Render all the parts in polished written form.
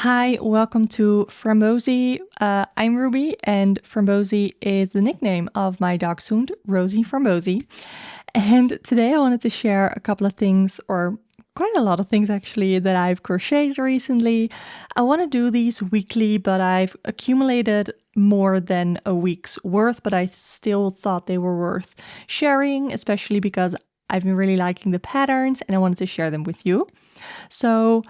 Hi, welcome to Frambozy. I'm Ruby, and Frambozy is the nickname of my dachshund, Rosie Frambozy. And today I wanted to share a couple of things, or quite a lot of things actually, that I've crocheted recently. I want to do these weekly, but I've accumulated more than a week's worth, but I still thought they were worth sharing, especially because I've been really liking the patterns and I wanted to share them with you. So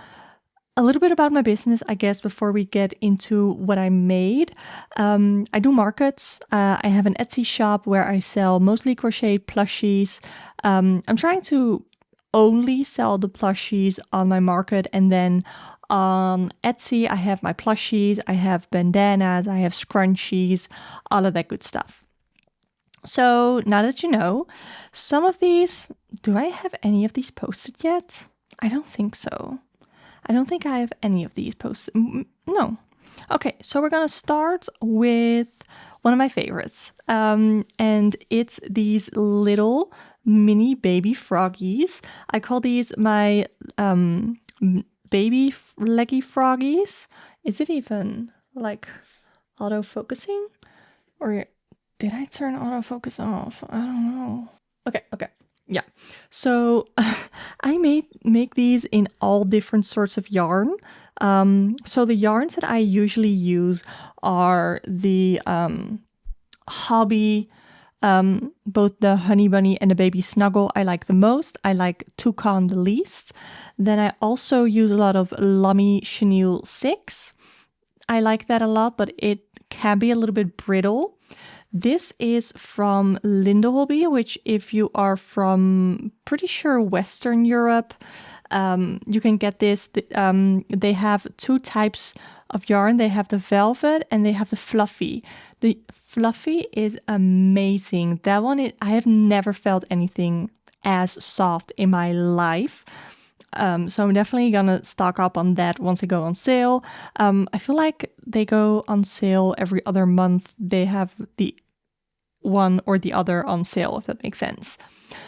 a little bit about my business, I guess, before we get into what I made. I do markets. I have an Etsy shop where I sell mostly crocheted plushies. I'm trying to only sell the plushies on my market, and then on Etsy, I have my plushies, I have bandanas, I have scrunchies, all of that good stuff. So now that you know, some of these, do I have any of these posted yet? I don't think so. I don't think I have any of these posted. No. Okay, so we're gonna start with one of my favorites. And it's these little mini baby froggies. I call these my baby leggy froggies. Is it even like auto-focusing? Or did I turn autofocus off? I don't know. Okay. Yeah. So I make these in all different sorts of yarn. So the yarns that I usually use are the hobby, both the Honey Bunny and the Baby Snuggle I like the most. I like Toucan the least. Then I also use a lot of Lummy Chenille 6. I like that a lot, but it can be a little bit brittle. This is from Lindelby, which if you are from, pretty sure, Western Europe, you can get this. They have two types of yarn. They have the velvet and they have the fluffy. The fluffy is amazing. That one, I have never felt anything as soft in my life. So I'm definitely gonna stock up on that once they go on sale. I feel like they go on sale every other month. They have the one or the other on sale, if that makes sense.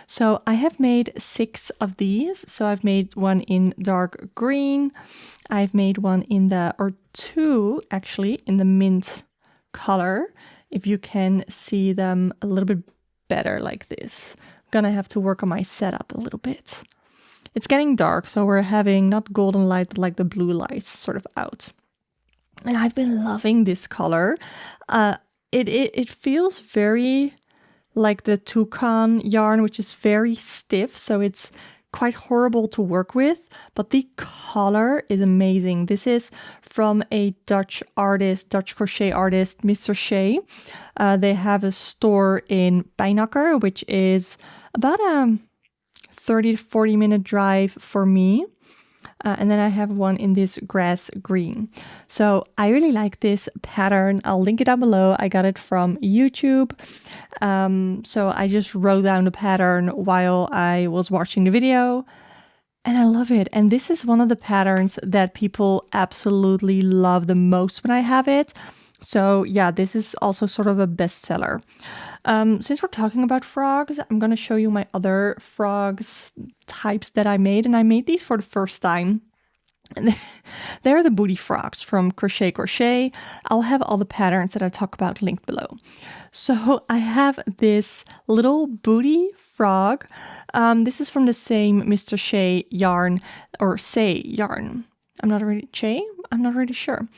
So I have made 6 of these. So I've made one in dark green. I've made one in or 2 actually in the mint color. If you can see them a little bit better like this. I'm gonna have to work on my setup a little bit. It's getting dark, so we're having not golden light, but like the blue lights sort of out. And I've been loving this color. It feels very like the Toucan yarn, which is very stiff, so it's quite horrible to work with, but the color is amazing. This is from a Dutch crochet artist, Mr. Shea. They have a store in Pijnacker, which is about a 30 to 40 minute drive for me. And then I have one in this grass green. So I really like this pattern. I'll link it down below. I got it from YouTube. So I just wrote down the pattern while I was watching the video. And I love it. And this is one of the patterns that people absolutely love the most when I have it. So yeah, this is also sort of a bestseller. Since we're talking about frogs, I'm going to show you my other frogs types that I made. And I made these for the first time. And they're the booty frogs from Crochet. I'll have all the patterns that I talk about linked below. So I have this little booty frog. This is from the same Mr. Shea yarn, or Say yarn. I'm not really sure.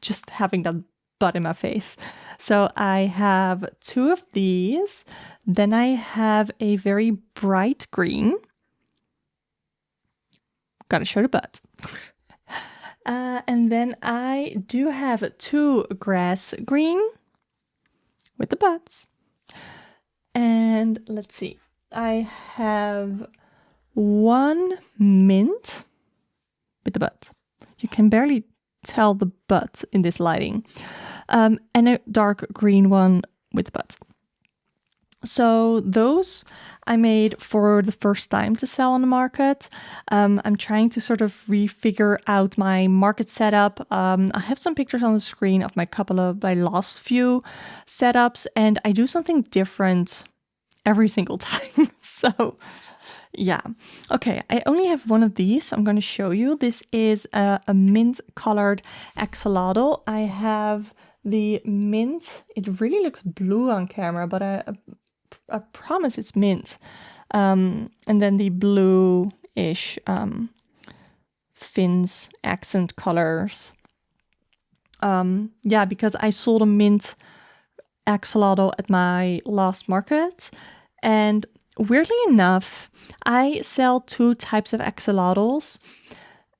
Just having that butt in my face. So I have 2 of these. Then I have a very bright green. Gotta show the butt. And then I do have 2 grass green with the butts. And let's see. I have 1 mint with the butt. You can barely tell the butt in this lighting. And a dark green one with the butt. So those I made for the first time to sell on the market. I'm trying to sort of refigure out my market setup. I have some pictures on the screen of my last few setups, and I do something different every single time. So Yeah. Okay, I only have one of these, so I'm going to show you. This is a mint colored axolotl. I have the mint. It really looks blue on camera, but I promise it's mint. And then the blue-ish fins accent colors. Yeah, because I sold a mint axolotl at my last market, and weirdly enough, I sell two types of axolotls.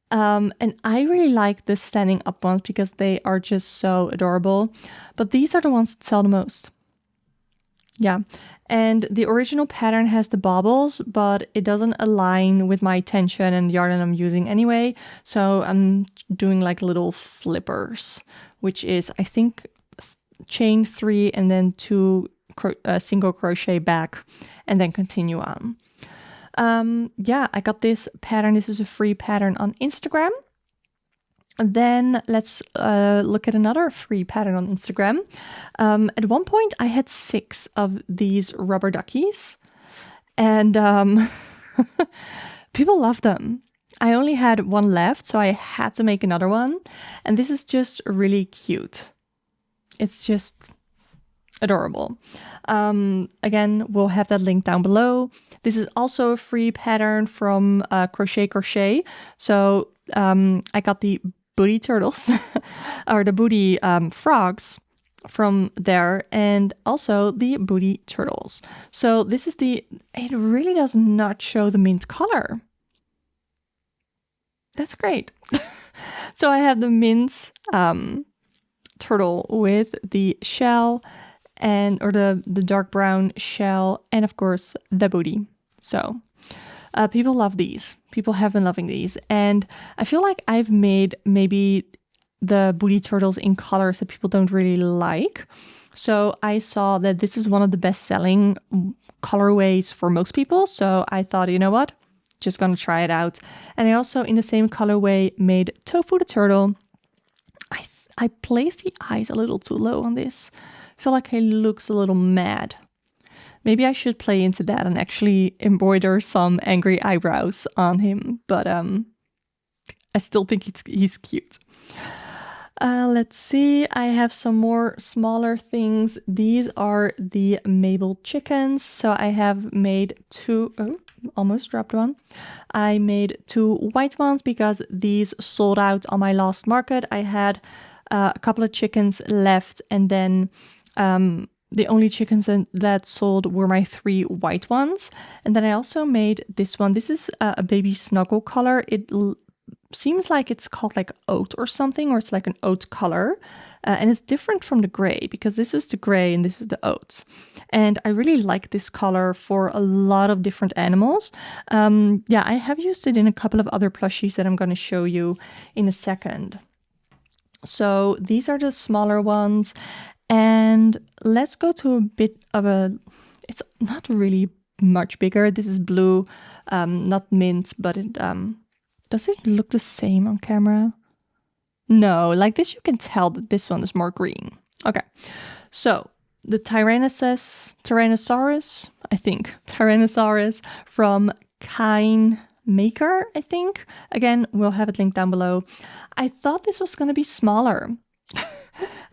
And I really like the standing up ones because they are just so adorable. But these are the ones that sell the most. Yeah. And the original pattern has the baubles, but it doesn't align with my tension and the yarn that I'm using anyway. So I'm doing like little flippers, which is, I think, chain 3 and then 2 single crochet back and then continue on. Yeah, I got this pattern. This is a free pattern on Instagram. And then let's look at another free pattern on Instagram. At one point, I had 6 of these rubber duckies, and people love them. I only had one left, so I had to make another one. And this is just really cute. It's just adorable. Again, we'll have that link down below. This is also a free pattern from Crochet. So I got the booty turtles or the booty frogs from there, and also the booty turtles. So this is it really does not show the mint color. That's great. So I have the mint turtle with the shell or the dark brown shell, and of course the booty. So people love these. People have been loving these, and I feel like I've made maybe the booty turtles in colors that people don't really like. So I saw that this is one of the best-selling colorways for most people. So I thought, you know what? Just gonna try it out. And I also, in the same colorway, made Tofu the turtle. I placed the eyes a little too low on this. I feel like he looks a little mad. Maybe I should play into that and actually embroider some angry eyebrows on him. But I still think he's cute. Let's see. I have some more smaller things. These are the Mabel chickens. So I have made 2. Oh, almost dropped one. I made 2 white ones because these sold out on my last market. I had a couple of chickens left, and then the only chickens that sold were my 3 white ones. And then I also made this one. This is a baby snuggle color. It seems like it's called like oat or something, or it's like an oat color. And it's different from the gray because this is the gray and this is the oat. And I really like this color for a lot of different animals. Yeah, I have used it in a couple of other plushies that I'm going to show you in a second. So these are the smaller ones. And let's go to a bit of it's not really much bigger. This is blue, not mint, but it, does it look the same on camera? No, like this you can tell that this one is more green. Okay, so the Tyrannosaurus, I think, Tyrannosaurus from Kind Maker, I think. Again, we'll have it linked down below. I thought this was going to be smaller.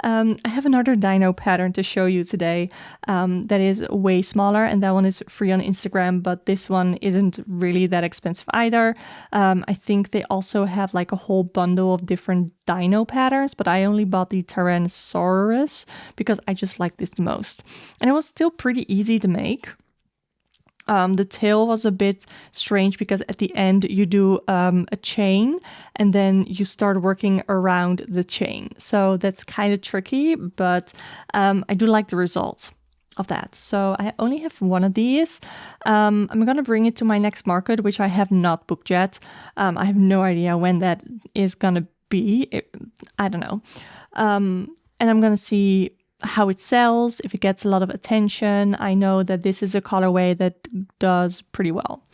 I have another dino pattern to show you today that is way smaller, and that one is free on Instagram, but this one isn't really that expensive either. I think they also have like a whole bundle of different dino patterns, but I only bought the Tyrannosaurus because I just like this the most. And it was still pretty easy to make. The tail was a bit strange because at the end you do a chain and then you start working around the chain. So that's kind of tricky, but I do like the results of that. So I only have one of these. I'm going to bring it to my next market, which I have not booked yet. I have no idea when that is going to be. I don't know. And I'm going to see how it sells, if it gets a lot of attention. I know that this is a colorway that does pretty well.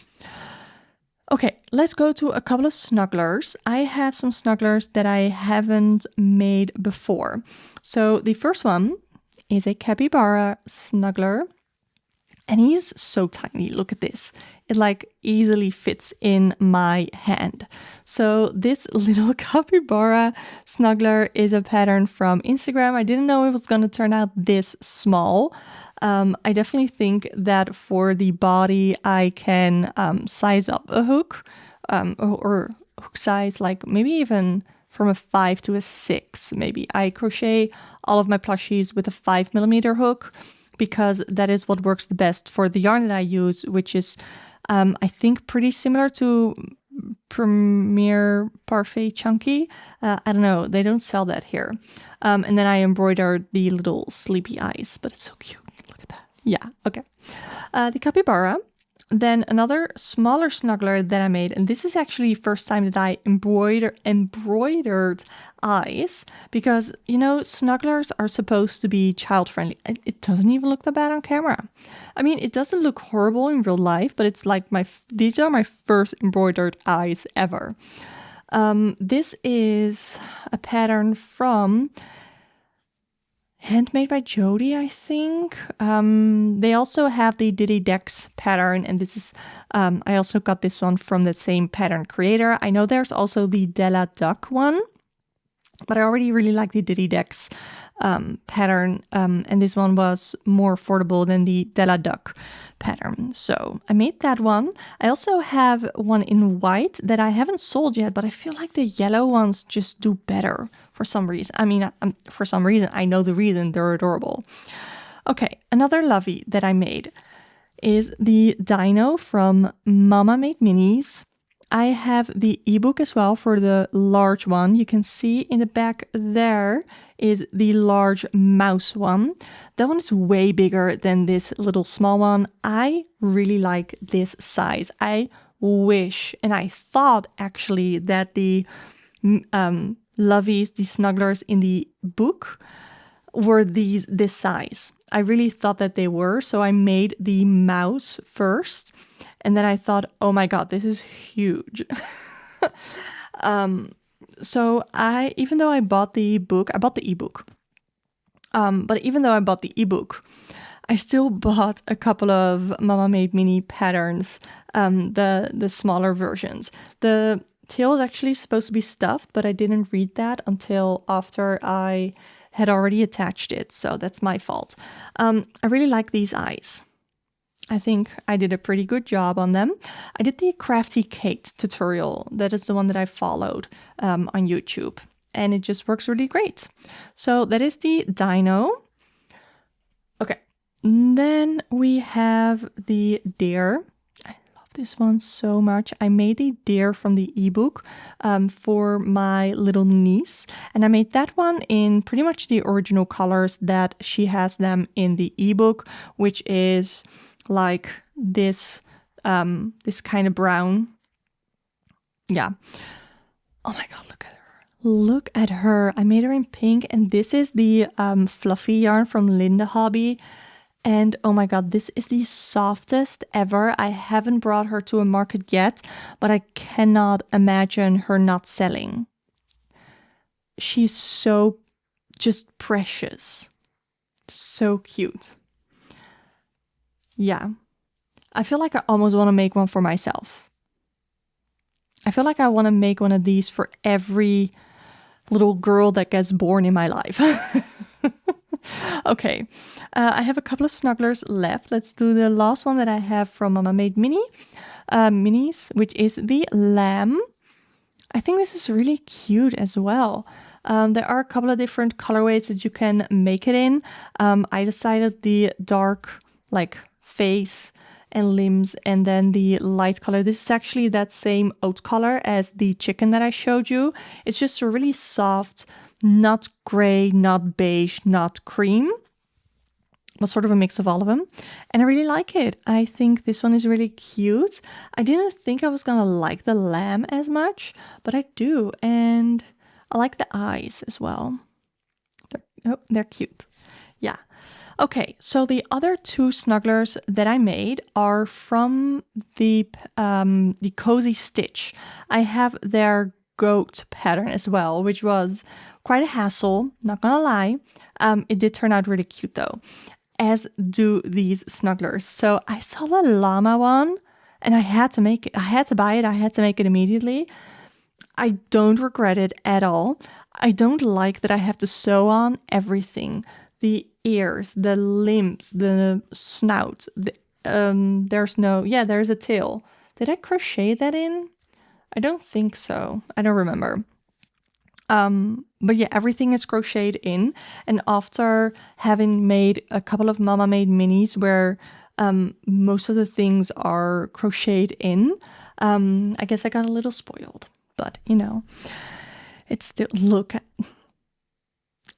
Okay, let's go to a couple of snugglers. I have some snugglers that I haven't made before. So the first one is a capybara snuggler. And he's so tiny. Look at this. It like easily fits in my hand. So this little capybara snuggler is a pattern from Instagram. I didn't know it was going to turn out this small. I definitely think that for the body, I can size up a hook or hook size, like maybe even from a 5 to a 6, maybe. I crochet all of my plushies with a 5mm hook because that is what works the best for the yarn that I use, which is, I think, pretty similar to Premier Parfait Chunky. I don't know, they don't sell that here. And then I embroidered the little sleepy eyes, but it's so cute. Look at that. Yeah, okay. The capybara. Then another smaller snuggler that I made, and this is actually the first time that I embroidered eyes, because, you know, snugglers are supposed to be child-friendly. It doesn't even look that bad on camera. I mean, it doesn't look horrible in real life, but it's like these are my first embroidered eyes ever. This is a pattern from Handmade by Jody, I think. They also have the Diddy Decks pattern, and this is, I also got this one from the same pattern creator. I know there's also the Della Duck one, but I already really like the Diddy Decks pattern, and this one was more affordable than the Della Duck pattern. So I made that one. I also have one in white that I haven't sold yet, but I feel like the yellow ones just do better for some reason. I mean, for some reason, I know the reason, they're adorable. Okay, another lovey that I made is the Dino from Mama Made Minis. I have the ebook as well for the large one. You can see in the back there is the large mouse one. That one is way bigger than this little small one. I really like this size. I wish, and I thought actually that the loveys, the snugglers in the book were this size. I really thought that they were, so I made the mouse first. And then I thought, oh my God, this is huge. So even though I bought the book, I bought the ebook. But even though I bought the ebook, I still bought a couple of Mama Made Mini patterns, the smaller versions. The tail is actually supposed to be stuffed, but I didn't read that until after I had already attached it. So that's my fault. I really like these eyes. I think I did a pretty good job on them. I did the Crafty Kate tutorial. That is the one that I followed on YouTube. And it just works really great. So that is the Dino. Okay. And then we have the deer. I love this one so much. I made the deer from the ebook for my little niece. And I made that one in pretty much the original colors that she has them in the ebook, which is like this this kind of brown. Yeah. Oh my God, look at her. Look at her. I made her in pink, and this is the fluffy yarn from Linda Hobby. And oh my God, this is the softest ever. I haven't brought her to a market yet, but I cannot imagine her not selling. She's so just precious. So cute. Yeah, I feel like I almost want to make one for myself. I feel like I want to make one of these for every little girl that gets born in my life. Okay, I have a couple of snugglers left. Let's do the last one that I have from Mama Made Minis, which is the lamb. I think this is really cute as well. There are a couple of different colorways that you can make it in. I decided the dark, like, face and limbs, and then the light color. This is actually that same oat color as the chicken that I showed you. It's just a really soft, not gray, not beige, not cream, but sort of a mix of all of them. And I really like it. I think this one is really cute. I didn't think I was gonna like the lamb as much, but I do. And I like the eyes as well. They're cute. Yeah. Okay, so the other two snugglers that I made are from the Cozy Stitch. I have their goat pattern as well, which was quite a hassle, not gonna lie. It did turn out really cute though. as do these snugglers. So I saw the llama one and I had to make it. I had to buy it. I had to make it immediately. I don't regret it at all. I don't like that I have to sew on everything. The ears, the limbs, the snout. There's a tail. Did I crochet that in? I don't think so. I don't remember. But yeah, everything is crocheted in. And after having made a couple of Mama Made minis where most of the things are crocheted in, I guess I got a little spoiled. But, it's still,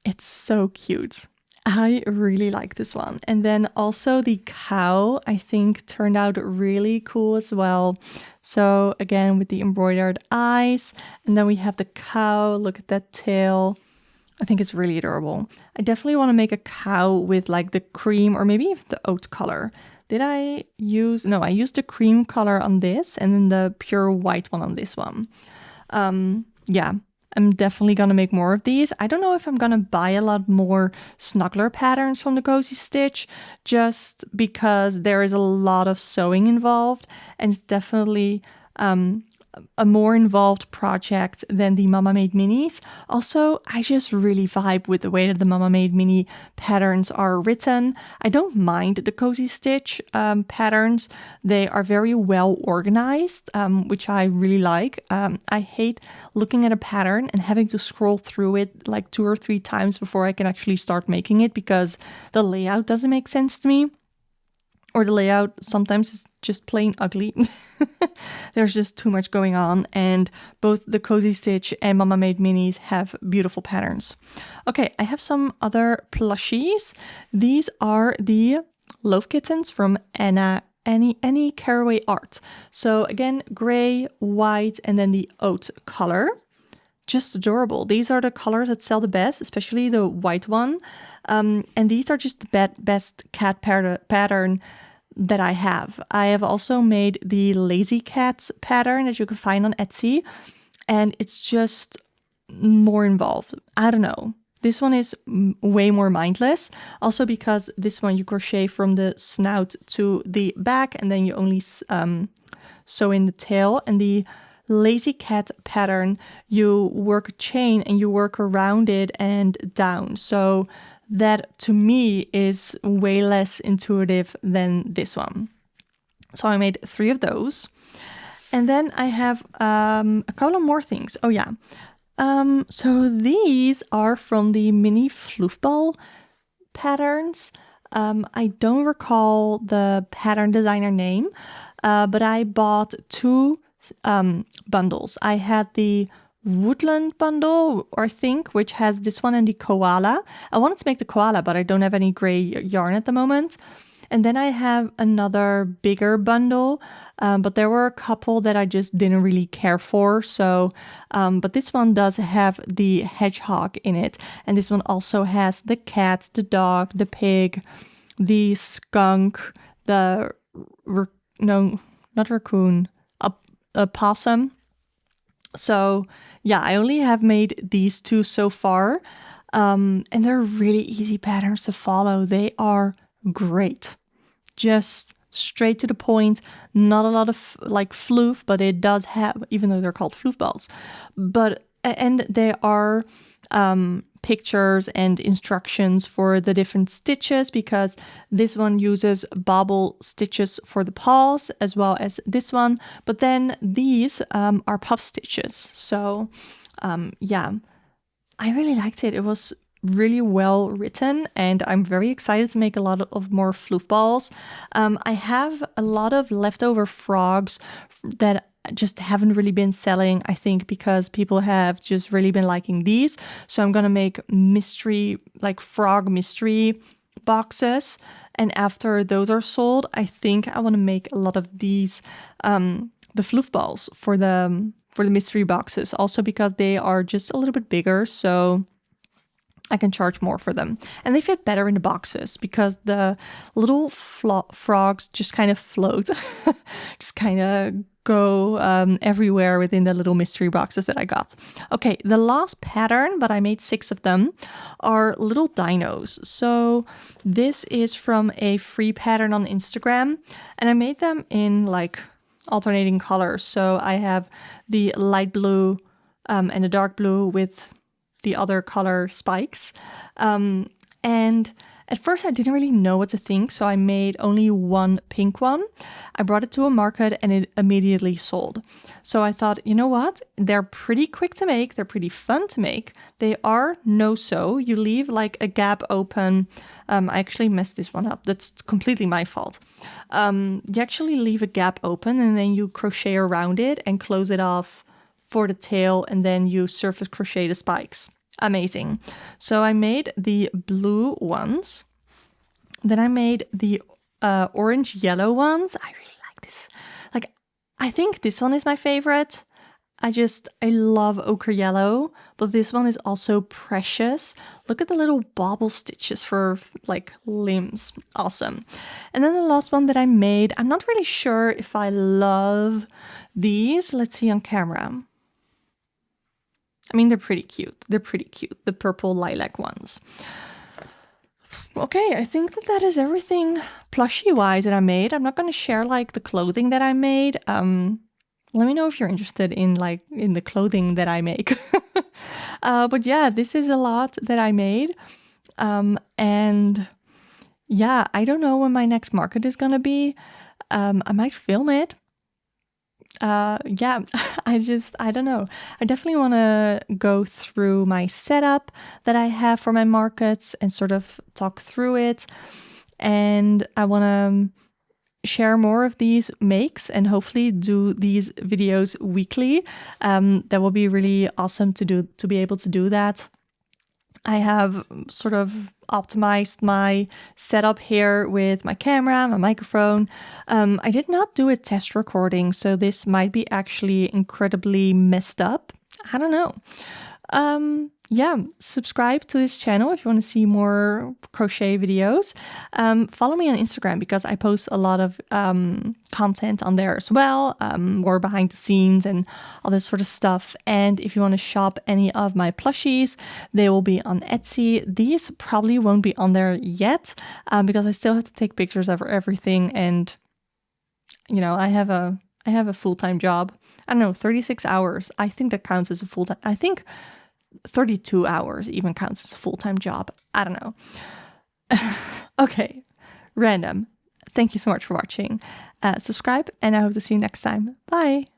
it's so cute. I really like this one. And then also the cow, I think, turned out really cool as well. So again, with the embroidered eyes. And then we have the cow. Look at that tail. I think it's really adorable. I definitely want to make a cow with like the cream or maybe even the oat color. Did I use... No, I used the cream color on this and then the pure white one on this one. Yeah. I'm definitely going to make more of these. I don't know if I'm going to buy a lot more snuggler patterns from the Cozy Stitch, just because there is a lot of sewing involved, and it's definitely a more involved project than the Mama Made minis. Also, I just really vibe with the way that the Mama Made mini patterns are written. I don't mind the Cozy Stitch patterns. They are very well organized, which I really like. I hate looking at a pattern and having to scroll through it like 2 or 3 times before I can actually start making it, because the layout doesn't make sense to me. Or the layout sometimes is just plain ugly. There's just too much going on, and both the Cozy Stitch and Mama Made minis have beautiful patterns. Okay, I have some other plushies. These are the Loaf Kittens from Annie Caraway Art. So again, gray, white, and then the oat color. Just adorable. These are the colors that sell the best, especially the white one. And these are just the best cat pattern that I have. I have also made the Lazy Cats pattern that you can find on Etsy, and it's just more involved. I don't know. This one is way more mindless. Also because this one you crochet from the snout to the back, and then you only sew in the tail. And the Lazy Cat pattern, you work a chain and you work around it and down. So that to me is way less intuitive than this one. So I made 3 of those. And then I have a couple of more things. Oh yeah. So these are from the mini floofball patterns. I don't recall the pattern designer name, but I bought 2 bundles. I had the Woodland bundle, I think, which has this one and the koala. I wanted to make the koala, but I don't have any gray yarn at the moment. And then I have another bigger bundle, but there were a couple that I just didn't really care for. So, but this one does have the hedgehog in it. And this one also has the cat, the dog, the pig, the skunk, not raccoon, a possum. So yeah, I only have made these 2 so far, and they're really easy patterns to follow. They are great, just straight to the point, not a lot of like floof, but it does have, even though they're called floof balls, and they are pictures and instructions for the different stitches, because this one uses bobble stitches for the paws as well as this one, but then these are puff stitches. So yeah, I really liked it. It was really well written, and I'm very excited to make a lot of more floof balls. I have a lot of leftover frogs that just haven't really been selling, I think, because people have just really been liking these. So I'm gonna make mystery, like frog mystery boxes, and after those are sold, I think I want to make a lot of these the floof balls for the mystery boxes, also because they are just a little bit bigger. So I can charge more for them. And they fit better in the boxes because the little frogs just kind of float, just kind of go everywhere within the little mystery boxes that I got. Okay, the last pattern, but I made 6 of them, are little dinos. So this is from a free pattern on Instagram, and I made them in like alternating colors. So I have the light blue and the dark blue with the other color spikes. And at first I didn't really know what to think, so I made only one pink one. I brought it to a market and it immediately sold. So I thought, you know what? They're pretty quick to make. They're pretty fun to make. They are no-sew. You leave like a gap open. I actually messed this one up. That's completely my fault. You actually leave a gap open and then you crochet around it and close it off for the tail, and then you surface crochet the spikes. Amazing. So I made the blue ones. Then I made the orange yellow ones. I really like this. Like, I think this one is my favorite. I love ochre yellow, but this one is also precious. Look at the little bobble stitches for like limbs. Awesome. And then the last one that I made, I'm not really sure if I love these. Let's see on camera. I mean, they're pretty cute. They're pretty cute, the purple lilac ones. Okay, I think that is everything plushie-wise that I made. I'm not going to share like the clothing that I made. Let me know if you're interested in the clothing that I make. But yeah, this is a lot that I made. And yeah, I don't know when my next market is going to be. I might film it. Yeah, I don't know. I definitely want to go through my setup that I have for my markets and sort of talk through it. And I want to share more of these makes and hopefully do these videos weekly. That will be really awesome to be able to do that. I have sort of optimized my setup here with my camera, my microphone. I did not do a test recording, so this might be actually incredibly messed up. I don't know. Yeah, subscribe to this channel if you want to see more crochet videos. Follow me on Instagram because I post a lot of content on there as well, more behind the scenes and all this sort of stuff. And if you want to shop any of my plushies, they will be on Etsy. These probably won't be on there yet because I still have to take pictures of everything. And, you know, I have a full-time job. I don't know, 36 hours. I think that counts as a full-time. I think 32 hours even counts as a full-time job. I don't know. Okay, random. Thank you so much for watching. Subscribe, and I hope to see you next time. Bye!